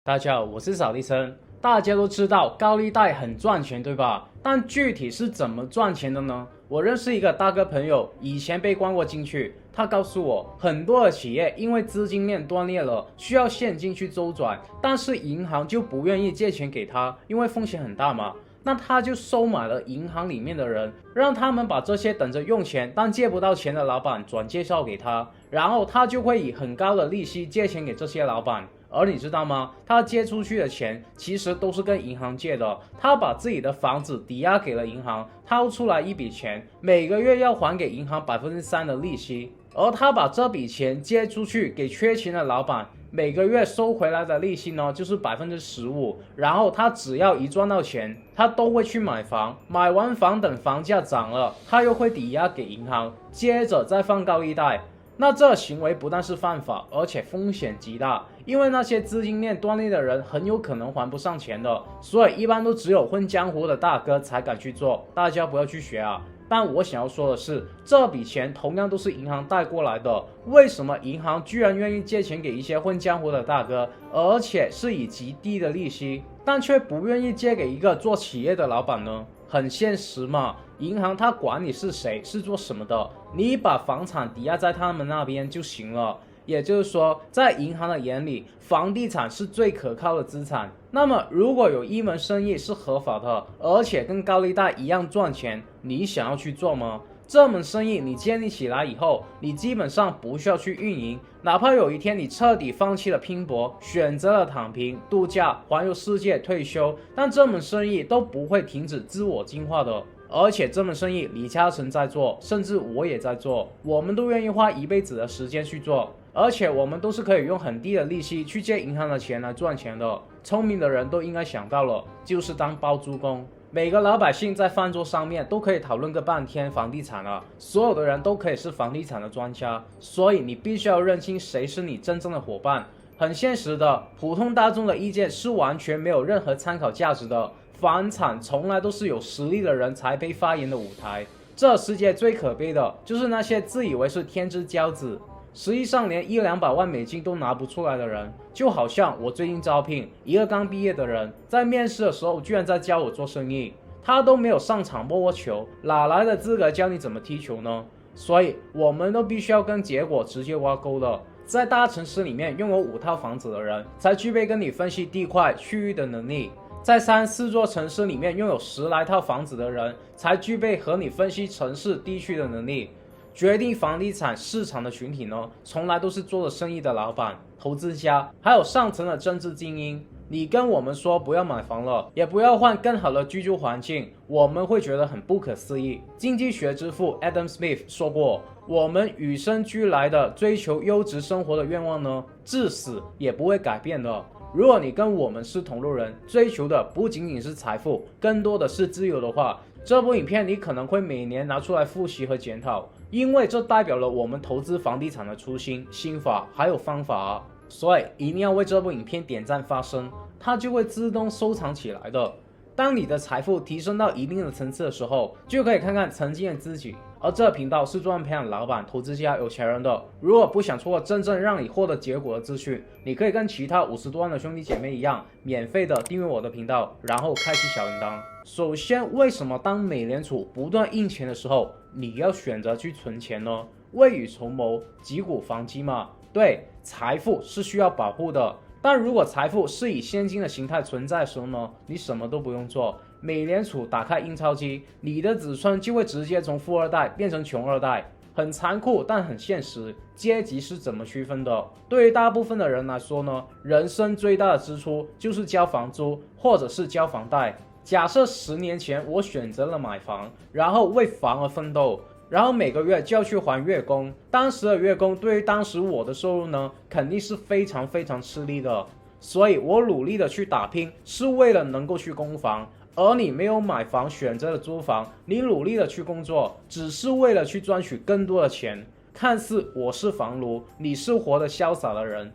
大家好，我是扫地僧。大家都知道高利贷很赚钱，对吧？但具体是怎么赚钱的呢？我认识一个大哥朋友，以前被关过进去。他告诉我，很多的企业因为资金链断裂了，需要现金去周转，但是银行就不愿意借钱给他，因为风险很大嘛。那他就收买了银行里面的人，让他们把这些等着用钱但借不到钱的老板转介绍给他，然后他就会以很高的利息借钱给这些老板。而你知道吗？他借出去的钱其实都是跟银行借的，他把自己的房子抵押给了银行，掏出来一笔钱，每个月要还给银行3%的利息，而他把这笔钱借出去给缺钱的老板，每个月收回来的利息呢就是15%，然后他只要一赚到钱，他都会去买房，买完房等房价涨了，他又会抵押给银行，接着再放高利贷。那这行为不但是犯法，而且风险极大，因为那些资金链断裂的人很有可能还不上钱的，所以一般都只有混江湖的大哥才敢去做，大家不要去学啊。但我想要说的是，这笔钱同样都是银行贷过来的，为什么银行居然愿意借钱给一些混江湖的大哥，而且是以极低的利息，但却不愿意借给一个做企业的老板呢？很现实嘛，银行它管你是谁，是做什么的，你把房产抵押在他们那边就行了。也就是说，在银行的眼里，房地产是最可靠的资产。那么，如果有一门生意是合法的，而且跟高利贷一样赚钱，你想要去做吗？这门生意你建立起来以后，你基本上不需要去运营，哪怕有一天你彻底放弃了拼搏，选择了躺平、度假、环游世界、退休，但这门生意都不会停止自我进化的。而且这门生意李嘉诚在做，甚至我也在做，我们都愿意花一辈子的时间去做，而且我们都是可以用很低的利息去借银行的钱来赚钱的。聪明的人都应该想到了，就是当包租公。每个老百姓在饭桌上面都可以讨论个半天房地产了，所有的人都可以是房地产的专家，所以你必须要认清谁是你真正的伙伴。很现实的，普通大众的意见是完全没有任何参考价值的。房产从来都是有实力的人才被发言的舞台。这世界最可悲的就是那些自以为是天之骄子，实际上连100-200万美金都拿不出来的人。就好像我最近招聘一个刚毕业的人，在面试的时候居然在教我做生意，他都没有上场摸摸球，哪来的资格教你怎么踢球呢？所以我们都必须要跟结果直接挂钩的。在大城市里面拥有5套房子的人，才具备跟你分析地块区域的能力。在3-4座城市里面拥有10来套房子的人，才具备和你分析城市地区的能力。决定房地产市场的群体呢，从来都是做了生意的老板、投资家，还有上层的政治精英。你跟我们说不要买房了，也不要换更好的居住环境，我们会觉得很不可思议。经济学之父 Adam Smith 说过，我们与生俱来的追求优质生活的愿望呢，至死也不会改变的。如果你跟我们是同路人，追求的不仅仅是财富，更多的是自由的话，这部影片你可能会每年拿出来复习和检讨，因为这代表了我们投资房地产的初心、心法还有方法啊。所以一定要为这部影片点赞发声，它就会自动收藏起来的。当你的财富提升到一定的层次的时候，就可以看看曾经的自己。而这频道是专门培养老板、投资家、有钱人的。如果不想错过真正让你获得结果的资讯，你可以跟其他50多万的兄弟姐妹一样，免费的订阅我的频道，然后开启小铃铛。首先，为什么当美联储不断印钱的时候，你要选择去存钱呢？未雨绸缪，击鼓防饥嘛。对，财富是需要保护的。但如果财富是以现金的形态存在的时候呢，你什么都不用做，美联储打开印钞机，你的子孙就会直接从富二代变成穷二代。很残酷，但很现实。阶级是怎么区分的？对于大部分的人来说呢，人生最大的支出就是交房租或者是交房贷。假设10年前我选择了买房，然后为房而奋斗，然后每个月就要去还月供，当时的月供对于当时我的收入呢，肯定是非常非常吃力的。所以我努力的去打拼，是为了能够去供房。而你没有买房，选择了租房，你努力的去工作，只是为了去赚取更多的钱。看似我是房奴，你是活得潇洒的人。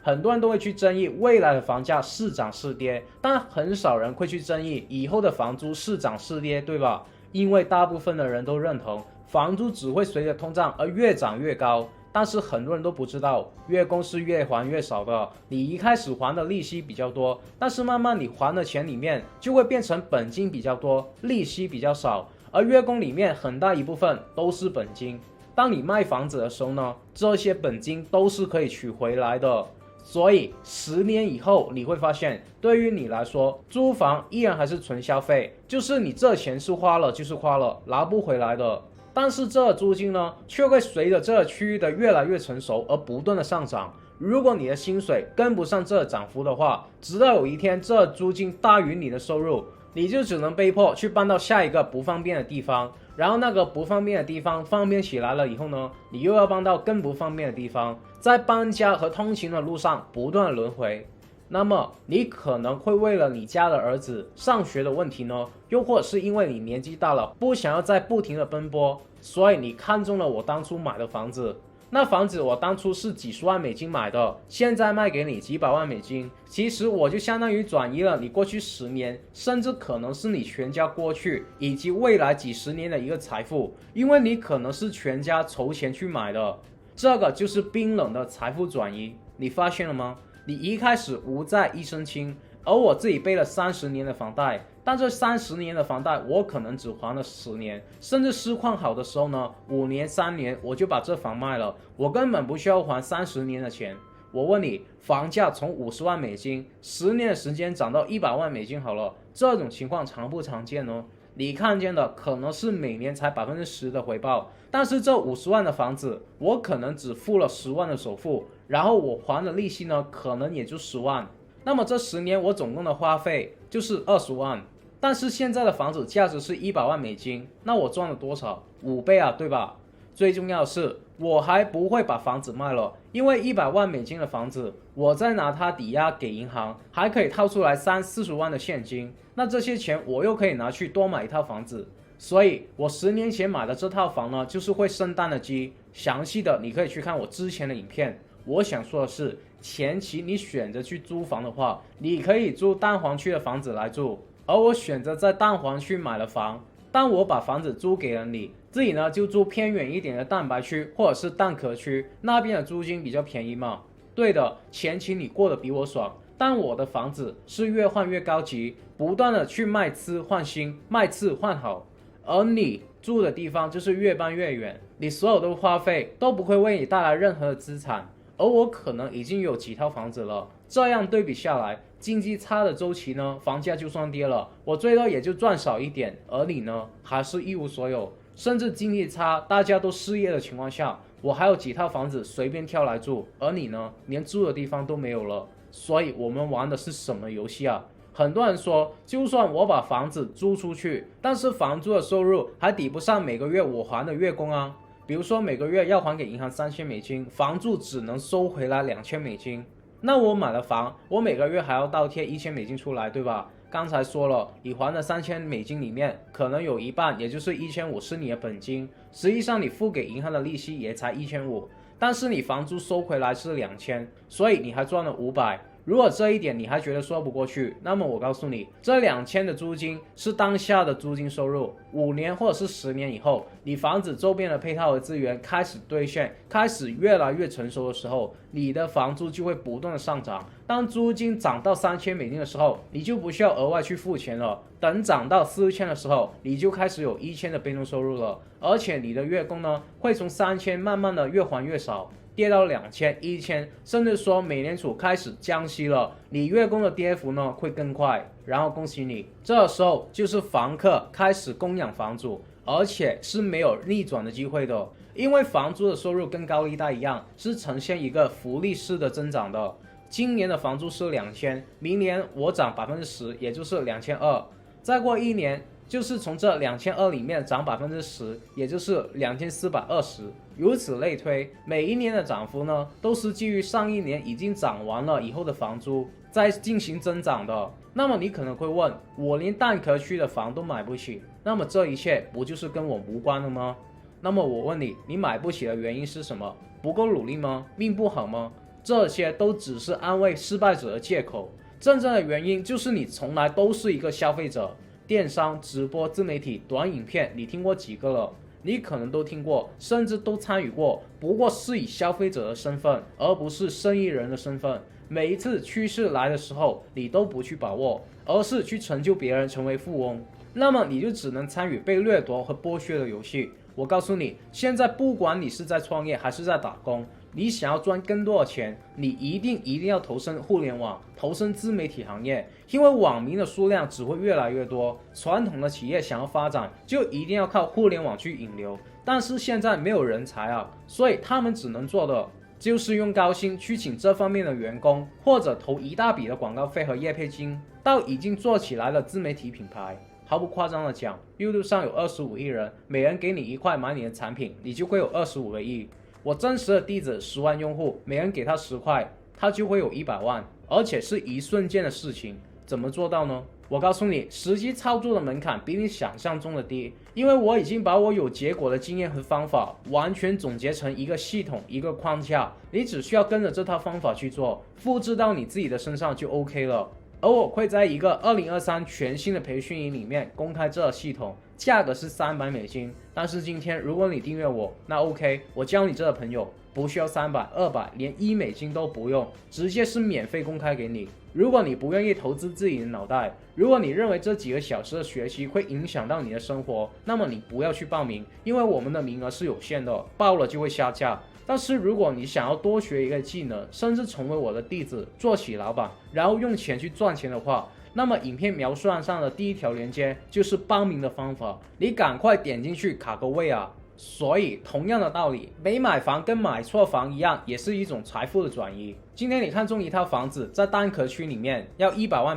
很多人都会去争议未来的房价是涨是跌，但很少人会去争议以后的房租是涨是跌，对吧？因为大部分的人都认同房租只会随着通胀而越涨越高。但是很多人都不知道，月供是越还越少的。你一开始还的利息比较多，但是慢慢你还的钱里面就会变成本金比较多，利息比较少。而月供里面很大一部分都是本金。当你卖房子的时候呢，这些本金都是可以取回来的。所以10年以后你会发现，对于你来说，租房依然还是纯消费，就是你这钱是花了就是花了，拿不回来的。但是这租金呢，却会随着这个区域的越来越成熟而不断的上涨。如果你的薪水跟不上这涨幅的话，直到有一天这租金大于你的收入，你就只能被迫去搬到下一个不方便的地方，然后那个不方便的地方方便起来了以后呢，你又要搬到更不方便的地方，在搬家和通勤的路上不断轮回。那么你可能会为了你家的儿子上学的问题呢，又或者是因为你年纪大了，不想要再不停的奔波，所以你看中了我当初买的房子。那房子我当初是几十万美金买的，现在卖给你几百万美金，其实我就相当于转移了你过去10年，甚至可能是你全家过去以及未来几十年的一个财富，因为你可能是全家筹钱去买的。这个就是冰冷的财富转移，你发现了吗？你一开始无债一身轻，而我自己背了30年的房贷，但这30年的房贷我可能只还了10年，甚至市况好的时候呢，5年3年我就把这房卖了，我根本不需要还30年的钱。我问你，房价从50万美金10年的时间涨到100万美金好了，这种情况常不常见呢？你看见的可能是每年才10%的回报，但是这50万的房子，我可能只付了10万的首付，然后我还的利息呢，可能也就10万。那么这10年我总共的花费就是20万。但是现在的房子价值是100万美金，那我赚了多少？5倍啊，对吧？最重要的是，我还不会把房子卖了，因为100万美金的房子，我再拿它抵押给银行，还可以套出来30-40万的现金，那这些钱我又可以拿去多买一套房子。所以我10年前买的这套房呢，就是会生蛋的鸡。详细的你可以去看我之前的影片。我想说的是，前期你选择去租房的话，你可以租蛋黄区的房子来住，而我选择在蛋黄区买了房，但我把房子租给了你，自己呢就住偏远一点的蛋白区或者是蛋壳区，那边的租金比较便宜嘛。对的，前期你过得比我爽，但我的房子是越换越高级，不断的去卖次换新，卖次换好，而你住的地方就是越搬越远，你所有的花费都不会为你带来任何的资产，而我可能已经有几套房子了，这样对比下来，经济差的周期呢，房价就算跌了，我最多也就赚少一点，而你呢，还是一无所有。甚至经济差，大家都失业的情况下，我还有几套房子随便挑来住，而你呢，连住的地方都没有了。所以我们玩的是什么游戏啊？很多人说，就算我把房子租出去，但是房租的收入还抵不上每个月我还的月供啊。比如说每个月要还给银行3000美金，房租只能收回来2000美金。那我买了房，我每个月还要倒贴1000美金出来，对吧？刚才说了，你还的3000美金里面，可能有一半，也就是1500是你的本金，实际上你付给银行的利息也才1500，但是你房租收回来是2000，所以你还赚了500。如果这一点你还觉得说不过去，那么我告诉你，这2000的租金是当下的租金收入，5年或者是10年以后，你房子周边的配套和资源开始兑现，开始越来越成熟的时候，你的房租就会不断的上涨。当租金涨到3000美金的时候，你就不需要额外去付钱了。等涨到4000的时候，你就开始有1000的被动收入了，而且你的月供呢，会从3000慢慢的越还越少。跌到2000、1000，甚至说美联储开始降息了，你月供的跌幅呢会更快。然后恭喜你，这时候就是房客开始供养房主，而且是没有逆转的机会的，因为房租的收入跟高利贷一样，是呈现一个复利式的增长的。今年的房租是2000，明年我涨10%，也就是2200，再过1年。就是从这2200里面涨10%，也就是2420，如此类推，每一年的涨幅呢，都是基于上一年已经涨完了以后的房租再进行增长的。那么你可能会问，我连蛋壳区的房都买不起，那么这一切不就是跟我无关了吗？那么我问你，你买不起的原因是什么？不够努力吗？命不好吗？这些都只是安慰失败者的借口，真正的原因就是你从来都是一个消费者。电商、直播、自媒体、短影片，你听过几个了？你可能都听过，甚至都参与过，不过是以消费者的身份，而不是生意人的身份。每一次趋势来的时候，你都不去把握，而是去成就别人成为富翁，那么你就只能参与被掠夺和剥削的游戏。我告诉你，现在不管你是在创业还是在打工，你想要赚更多的钱，你一定要投身互联网，投身自媒体行业，因为网民的数量只会越来越多，传统的企业想要发展，就一定要靠互联网去引流。但是现在没有人才啊，所以他们只能做的就是用高薪去请这方面的员工，或者投一大笔的广告费和业配金到已经做起来的自媒体品牌。毫不夸张的讲， YouTube 上有25亿人，每人给你1块买你的产品，你就会有25个亿。我真实的弟子10万用户，每人给他10块，他就会有100万，而且是一瞬间的事情。怎么做到呢？我告诉你，实际操作的门槛比你想象中的低，因为我已经把我有结果的经验和方法完全总结成一个系统，一个框架，你只需要跟着这套方法去做，复制到你自己的身上就 OK 了。而我会在一个2023全新的培训营里面公开这系统，价格是$300。但是今天如果你订阅我，那 OK， 我教你这个朋友不需要300、200，连$1都不用，直接是免费公开给你。如果你不愿意投资自己的脑袋，如果你认为这几个小时的学习会影响到你的生活，那么你不要去报名，因为我们的名额是有限的，报了就会下架。但是如果你想要多学一个技能，甚至成为我的弟子，做起老板，然后用钱去赚钱的话，那么影片描述栏上的第一条链接就是报名的方法，你赶快点进去卡个位啊！所以同样的道理，没买房跟买错房一样，也是一种财富的转移。今天你看中一套房子，在蛋壳区里面要$100万，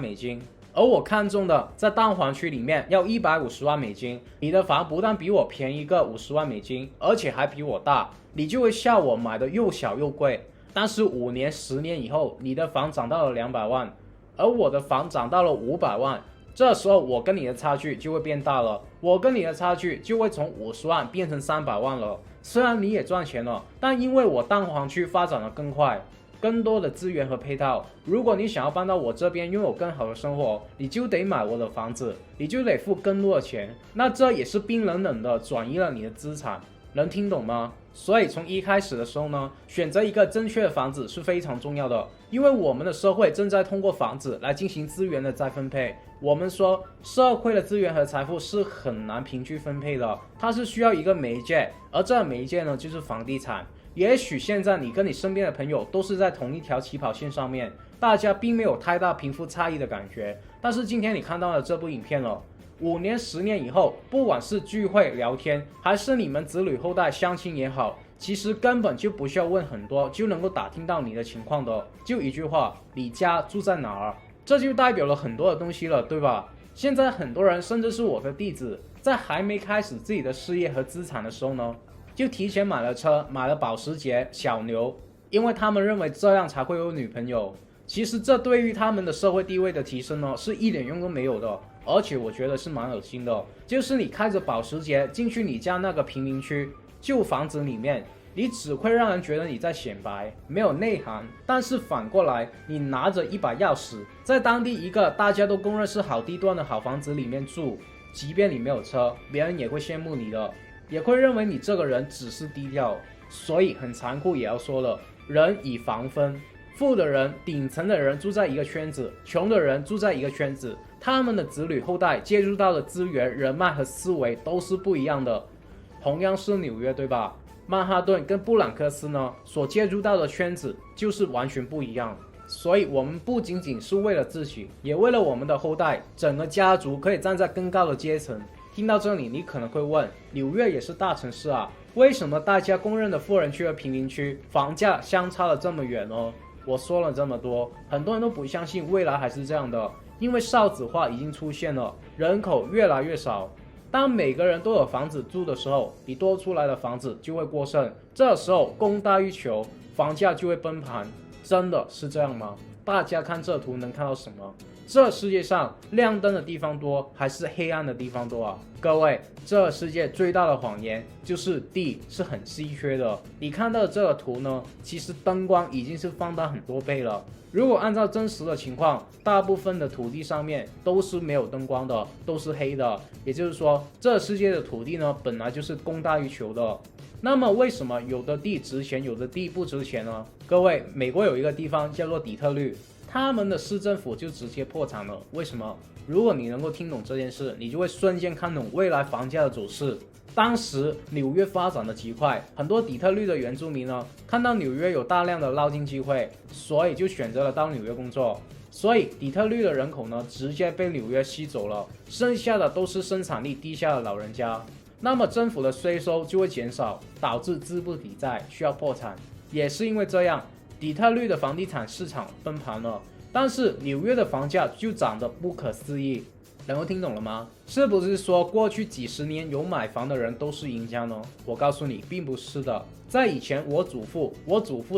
而我看中的在蛋黄区里面要$150万，你的房不但比我便宜个$50万，而且还比我大，你就会笑我买的又小又贵。但是5年、10年以后，你的房涨到了200万，而我的房涨到了500万，这时候我跟你的差距就会变大了，我跟你的差距就会从50万变成300万了。虽然你也赚钱了，但因为我蛋黄区发展的更快，更多的资源和配套，如果你想要搬到我这边拥有更好的生活，你就得买我的房子，你就得付更多的钱，那这也是冰冷冷的转移了你的资产，能听懂吗？所以从一开始的时候呢，选择一个正确的房子是非常重要的，因为我们的社会正在通过房子来进行资源的再分配。我们说社会的资源和财富是很难平均分配的，它是需要一个媒介，而这个媒介呢就是房地产。也许现在你跟你身边的朋友都是在同一条起跑线上面，大家并没有太大贫富差异的感觉，但是今天你看到了这部影片了，5年、10年以后，不管是聚会聊天，还是你们子女后代相亲也好，其实根本就不需要问很多，就能够打听到你的情况的。就一句话，你家住在哪儿？这就代表了很多的东西了，对吧？现在很多人，甚至是我的弟子，在还没开始自己的事业和资产的时候呢，就提前买了车，买了保时捷、小牛，因为他们认为这样才会有女朋友。其实这对于他们的社会地位的提升呢，是一点用都没有的。而且我觉得是蛮恶心的，就是你开着保时捷进去你家那个贫民区旧房子里面，你只会让人觉得你在显摆，没有内涵。但是反过来，你拿着一把钥匙，在当地一个大家都公认是好地段的好房子里面住，即便你没有车，别人也会羡慕你的，也会认为你这个人只是低调。所以很残酷也要说了，人以房分，富的人、顶层的人住在一个圈子，穷的人住在一个圈子，他们的子女后代接触到的资源、人脉和思维都是不一样的。同样是纽约，对吧？曼哈顿跟布朗克斯呢，所接触到的圈子就是完全不一样。所以我们不仅仅是为了自己，也为了我们的后代，整个家族可以站在更高的阶层。听到这里，你可能会问，纽约也是大城市啊，为什么大家公认的富人区和贫民区房价相差了这么远呢？我说了这么多，很多人都不相信未来还是这样的，因为少子化已经出现了，人口越来越少。当每个人都有房子住的时候，你多出来的房子就会过剩，这时候供大于求，房价就会崩盘。真的是这样吗？大家看这图能看到什么？这世界上亮灯的地方多还是黑暗的地方多啊？各位，这世界最大的谎言就是地是很稀缺的。你看到的这个图呢，其实灯光已经是放大很多倍了，如果按照真实的情况，大部分的土地上面都是没有灯光的，都是黑的。也就是说，这世界的土地呢，本来就是供大于求的。那么为什么有的地值钱，有的地不值钱呢？各位，美国有一个地方叫做底特律，他们的市政府就直接破产了。为什么？如果你能够听懂这件事，你就会瞬间看懂未来房价的走势。当时纽约发展的极快，很多底特律的原住民呢，看到纽约有大量的捞金机会，所以就选择了到纽约工作。所以底特律的人口呢，直接被纽约吸走了，剩下的都是生产力低下的老人家。那么政府的税收就会减少，导致资不抵债，需要破产。也是因为这样，底特律的房地产市场崩盘了，但是纽约的房价就涨得不可思议。能够听懂了吗？是不是说过去几十年有买房的人都是赢家呢？我告诉你，并不是的。在以前，我祖父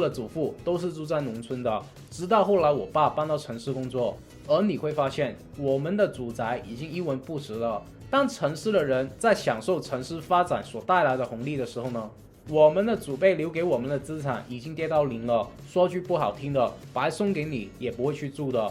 的祖父都是住在农村的，直到后来我爸搬到城市工作。而你会发现，我们的祖宅已经一文不值了。当城市的人在享受城市发展所带来的红利的时候呢，我们的祖辈留给我们的资产已经跌到零了。说句不好听的，白送给你也不会去住的。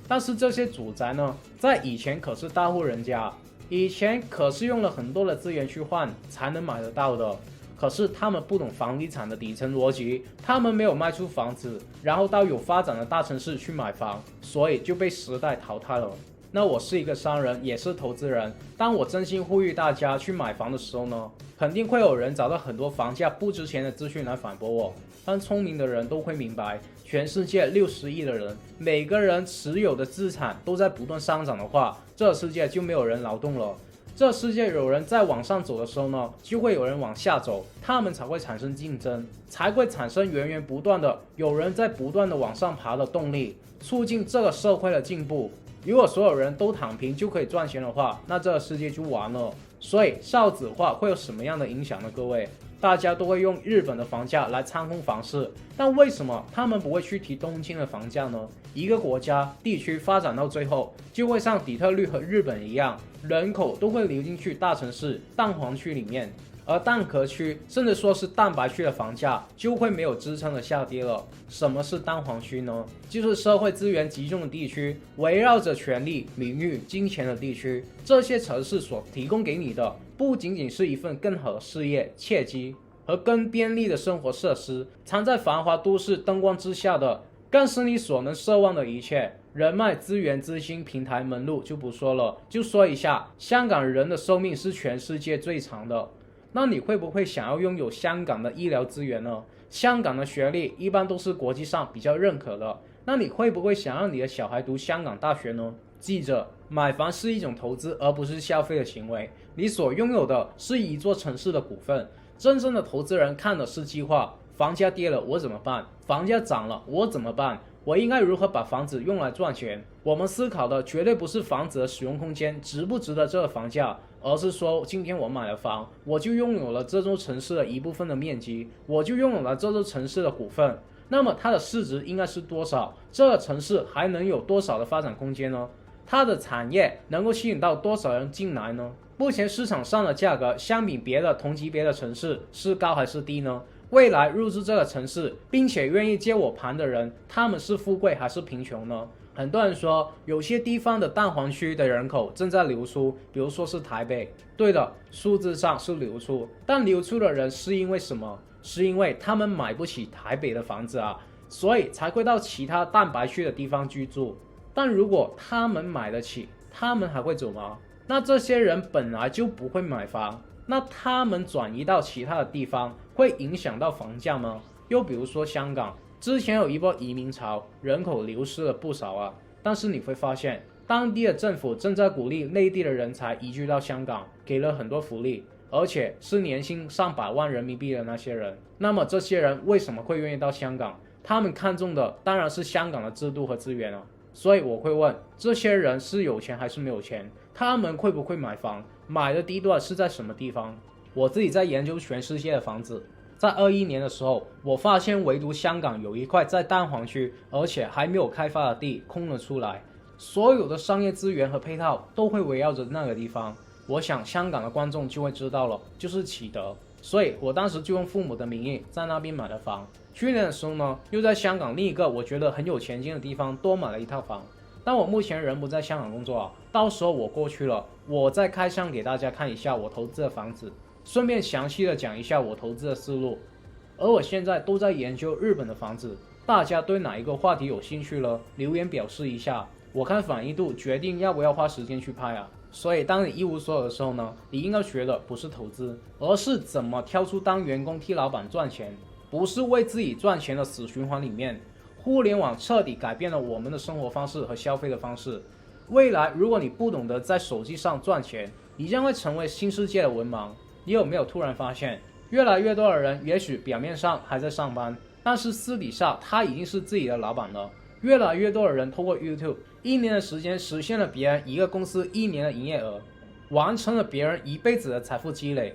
但是这些祖宅呢，在以前可是大户人家，以前可是用了很多的资源去换才能买得到的。可是他们不懂房地产的底层逻辑，他们没有卖出房子，然后到有发展的大城市去买房，所以就被时代淘汰了。那我是一个商人，也是投资人。当我真心呼吁大家去买房的时候呢，肯定会有人找到很多房价不值钱的资讯来反驳我。但聪明的人都会明白，全世界60亿的人，每个人持有的资产都在不断上涨的话，这世界就没有人劳动了。这世界有人在往上走的时候呢，就会有人往下走，他们才会产生竞争，才会产生源源不断的有人在不断的往上爬的动力，促进这个社会的进步。如果所有人都躺平就可以赚钱的话，那这个世界就完了。所以少子化会有什么样的影响呢？各位，大家都会用日本的房价来参空房市，但为什么他们不会去提东京的房价呢？一个国家地区发展到最后，就会像底特律和日本一样，人口都会流进去大城市蛋黄区里面，而蛋壳区甚至说是蛋白区的房价就会没有支撑的下跌了。什么是蛋黄区呢？就是社会资源集中的地区，围绕着权力、名誉、金钱的地区。这些城市所提供给你的不仅仅是一份更好的事业契机和更便利的生活设施，藏在繁华都市灯光之下的更是你所能奢望的一切。人脉、资源、资金、平台、门路就不说了，就说一下，香港人的寿命是全世界最长的。那你会不会想要拥有香港的医疗资源呢？香港的学历一般都是国际上比较认可的。那你会不会想让你的小孩读香港大学呢？记着，买房是一种投资，而不是消费的行为。你所拥有的是一座城市的股份。真正的投资人看的是计划，房价跌了我怎么办？房价涨了我怎么办？我应该如何把房子用来赚钱？我们思考的绝对不是房子的使用空间值不值得这个房价，而是说今天我买了房，我就拥有了这座城市的一部分的面积，我就拥有了这座城市的股份。那么它的市值应该是多少？这个城市还能有多少的发展空间呢？它的产业能够吸引到多少人进来呢？目前市场上的价格相比别的同级别的城市是高还是低呢？未来入驻这个城市并且愿意接我盘的人，他们是富贵还是贫穷呢？很多人说有些地方的蛋黄区的人口正在流出，比如说是台北。对的，数字上是流出，但流出的人是因为什么？是因为他们买不起台北的房子啊，所以才会到其他蛋白区的地方居住。但如果他们买得起，他们还会走吗？那这些人本来就不会买房，那他们转移到其他的地方会影响到房价吗？又比如说香港，之前有一波移民潮，人口流失了不少啊，但是你会发现当地的政府正在鼓励内地的人才移居到香港，给了很多福利，而且是年薪上百万人民币的那些人。那么这些人为什么会愿意到香港？他们看中的当然是香港的制度和资源啊。所以我会问，这些人是有钱还是没有钱？他们会不会买房？买的地段是在什么地方？我自己在研究全世界的房子，在21年的时候，我发现唯独香港有一块在蛋黄区，而且还没有开发的地空了出来，所有的商业资源和配套都会围绕着那个地方。我想香港的观众就会知道了，就是启德。所以我当时就用父母的名义在那边买了房。去年的时候呢，又在香港另一个我觉得很有前景的地方多买了一套房。但我目前人不在香港工作啊，到时候我过去了，我再开箱给大家看一下我投资的房子，顺便详细的讲一下我投资的思路。而我现在都在研究日本的房子，大家对哪一个话题有兴趣了，留言表示一下，我看反应度决定要不要花时间去拍啊。所以当你一无所有的时候呢，你应该学的不是投资，而是怎么跳出当员工替老板赚钱，不是为自己赚钱的死循环里面。互联网彻底改变了我们的生活方式和消费的方式。未来如果你不懂得在手机上赚钱，你将会成为新世界的文盲。你有没有突然发现，越来越多的人也许表面上还在上班，但是私底下他已经是自己的老板了。越来越多的人通过 YouTube 1年的时间实现了别人一个公司1年的营业额，完成了别人一辈子的财富积累。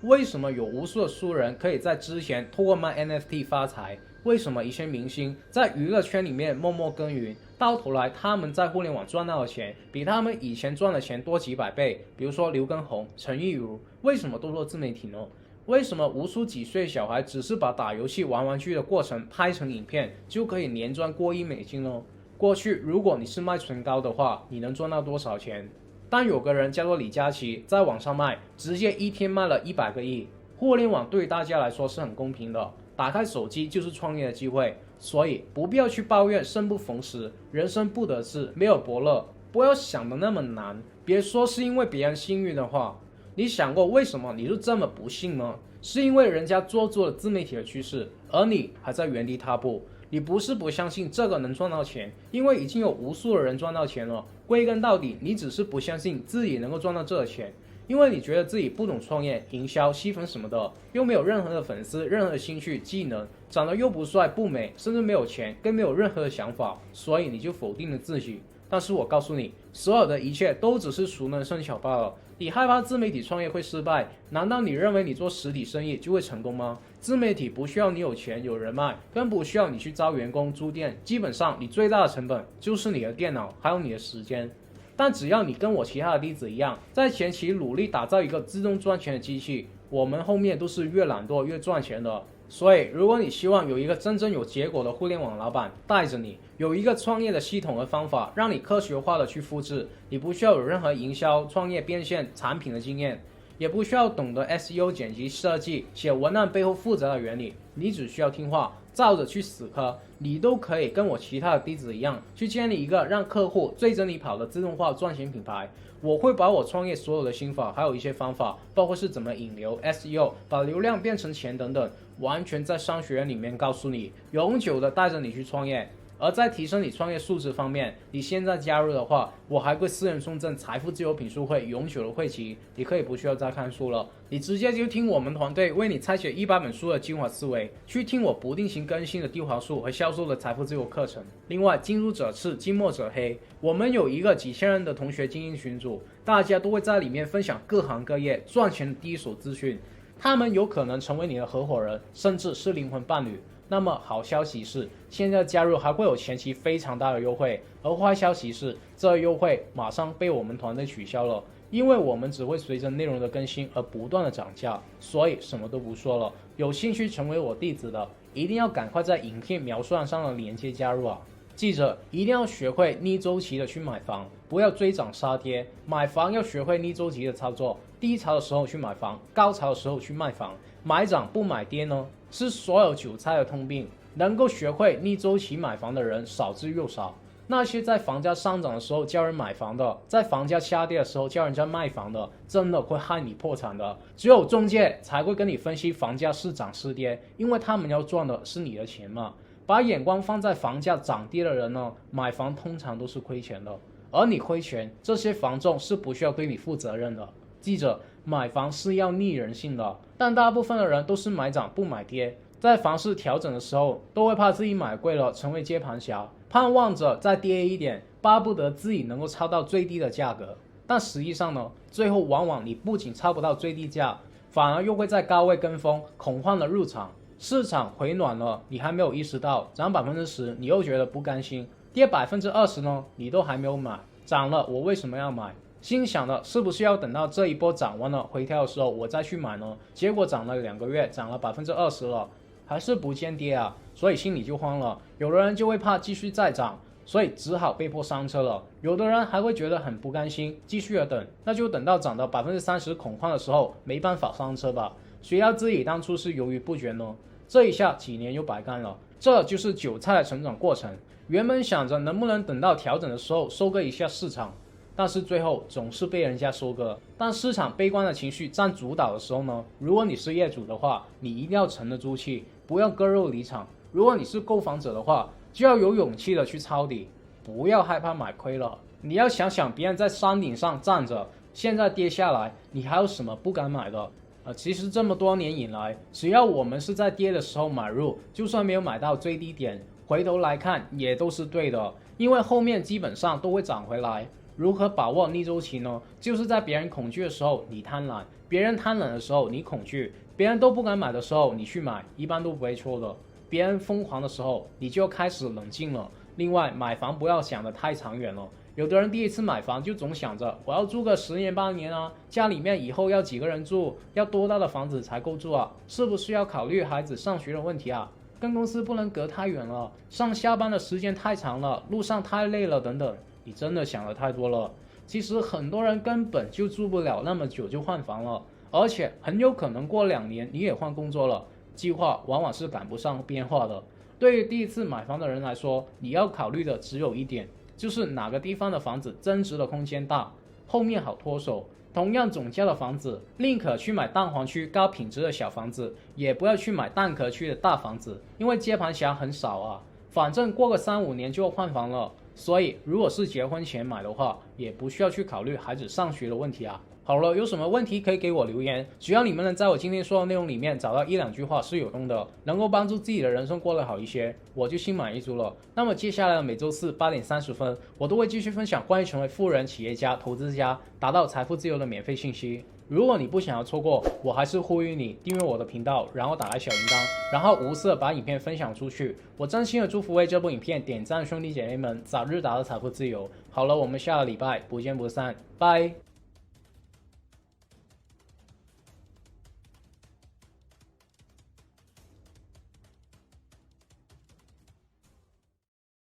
为什么有无数的素人可以在之前通过卖 NFT 发财？为什么一些明星在娱乐圈里面默默耕耘，到头来他们在互联网赚到的钱比他们以前赚的钱多几百倍？比如说刘畊宏、陈亦儒，为什么都做自媒体呢？为什么无数几岁小孩只是把打游戏玩玩具的过程拍成影片就可以年赚过亿美金呢？过去如果你是卖唇膏的话，你能赚到多少钱？但有个人叫做李佳琦，在网上卖，直接一天卖了100个亿。互联网对大家来说是很公平的，打开手机就是创业的机会，所以不必要去抱怨生不逢时，人生不得志，没有伯乐，不要想的那么难。别说是因为别人幸运的话，你想过为什么你就这么不幸呢？是因为人家做了自媒体的趋势，而你还在原地踏步。你不是不相信这个能赚到钱，因为已经有无数的人赚到钱了。归根到底，你只是不相信自己能够赚到这个钱，因为你觉得自己不懂创业、营销、吸粉什么的，又没有任何的粉丝、任何的兴趣、技能，长得又不帅不美，甚至没有钱，更没有任何的想法，所以你就否定了自己。但是我告诉你，所有的一切都只是熟能生巧罢了。你害怕自媒体创业会失败，难道你认为你做实体生意就会成功吗？自媒体不需要你有钱有人脉，更不需要你去招员工租店，基本上你最大的成本就是你的电脑还有你的时间。但只要你跟我其他的例子一样，在前期努力打造一个自动赚钱的机器，我们后面都是越懒惰越赚钱的。所以如果你希望有一个真正有结果的互联网老板带着你，有一个创业的系统和方法让你科学化的去复制，你不需要有任何营销、创业、变现、产品的经验，也不需要懂得 SEO 剪辑设计、写文案背后复杂的原理，你只需要听话照着去死磕，你都可以跟我其他的弟子一样，去建立一个让客户追着你跑的自动化赚钱品牌。我会把我创业所有的心法，还有一些方法，包括是怎么引流、SEO， 把流量变成钱等等，完全在商学院里面告诉你，永久的带着你去创业。而在提升你创业素质方面，你现在加入的话，我还会私人送赠财富自由品书会永久的会籍，你可以不需要再看书了，你直接就听我们团队为你拆解100本书的精华思维，去听我不定期更新的低华术和销售的财富自由课程。另外，近朱者赤，近墨者黑，我们有一个几千人的同学精英群组，大家都会在里面分享各行各业赚钱的第一手资讯，他们有可能成为你的合伙人，甚至是灵魂伴侣。那么好消息是，现在加入还会有前期非常大的优惠，而坏消息是，这优惠马上被我们团队取消了，因为我们只会随着内容的更新而不断的涨价。所以什么都不说了，有兴趣成为我弟子的，一定要赶快在影片描述上的链接加入啊！记着，一定要学会逆周期的去买房，不要追涨杀跌。买房要学会逆周期的操作，低潮的时候去买房，高潮的时候去卖房。买涨不买跌呢，是所有韭菜的通病。能够学会逆周期买房的人少之又少。那些在房价上涨的时候叫人买房的，在房价下跌的时候叫人家卖房的，真的会害你破产的。只有中介才会跟你分析房价是涨是跌，因为他们要赚的是你的钱嘛。把眼光放在房价涨跌的人呢，买房通常都是亏钱的，而你亏钱，这些房仲是不需要对你负责任的。记着，买房是要逆人性的，但大部分的人都是买涨不买跌，在房市调整的时候，都会怕自己买贵了成为接盘侠，盼望着再跌一点，巴不得自己能够抄到最低的价格。但实际上呢，最后往往你不仅抄不到最低价，反而又会在高位跟风，恐慌的入场。市场回暖了，你还没有意识到，涨10%，你又觉得不甘心；跌20%呢，你都还没有买，涨了我为什么要买？心想的是不是要等到这一波涨完了回调的时候我再去买呢？结果涨了2个月，涨了20%了，还是不见跌啊，所以心里就慌了。有的人就会怕继续再涨，所以只好被迫上车了。有的人还会觉得很不甘心，继续的等，那就等到涨到30%恐慌的时候，没办法上车吧。谁料自己当初是犹豫不决呢？这一下几年又白干了。这就是韭菜的成长过程。原本想着能不能等到调整的时候收割一下市场，但是最后总是被人家收割。当市场悲观的情绪占主导的时候呢，如果你是业主的话，你一定要沉得住气，不要割肉离场。如果你是购房者的话，就要有勇气的去抄底，不要害怕买亏了。你要想想别人在山顶上站着，现在跌下来，你还有什么不敢买的？其实这么多年以来，只要我们是在跌的时候买入，就算没有买到最低点，回头来看也都是对的，因为后面基本上都会涨回来。如何把握逆周期呢？就是在别人恐惧的时候你贪婪，别人贪婪的时候你恐惧，别人都不敢买的时候你去买，一般都不会错的。别人疯狂的时候你就开始冷静了。另外，买房不要想得太长远了。有的人第一次买房就总想着我要住个10年8年啊，家里面以后要几个人住，要多大的房子才够住啊？是不是要考虑孩子上学的问题啊？跟公司不能隔太远了，上下班的时间太长了，路上太累了等等。你真的想的太多了。其实很多人根本就住不了那么久就换房了，而且很有可能过2年你也换工作了，计划往往是赶不上变化的。对于第一次买房的人来说，你要考虑的只有一点，就是哪个地方的房子增值的空间大，后面好脱手。同样总价的房子，宁可去买蛋黄区高品质的小房子，也不要去买蛋壳区的大房子，因为接盘侠很少啊，反正过个3、5年就要换房了。所以如果是结婚前买的话，也不需要去考虑孩子上学的问题啊。好了，有什么问题可以给我留言，只要你们能在我今天说的内容里面找到1、2句话是有用的，能够帮助自己的人生过得好一些，我就心满意足了。那么接下来的每周四8点30分，我都会继续分享关于成为富人、企业家、投资家、达到财富自由的免费信息。如果你不想要错过，我还是呼吁你订阅我的频道，然后打开小铃铛，然后无私的把影片分享出去。我真心的祝福为这部影片点赞兄弟姐妹们早日达到财富自由。好了，我们下个礼拜不见不散，拜。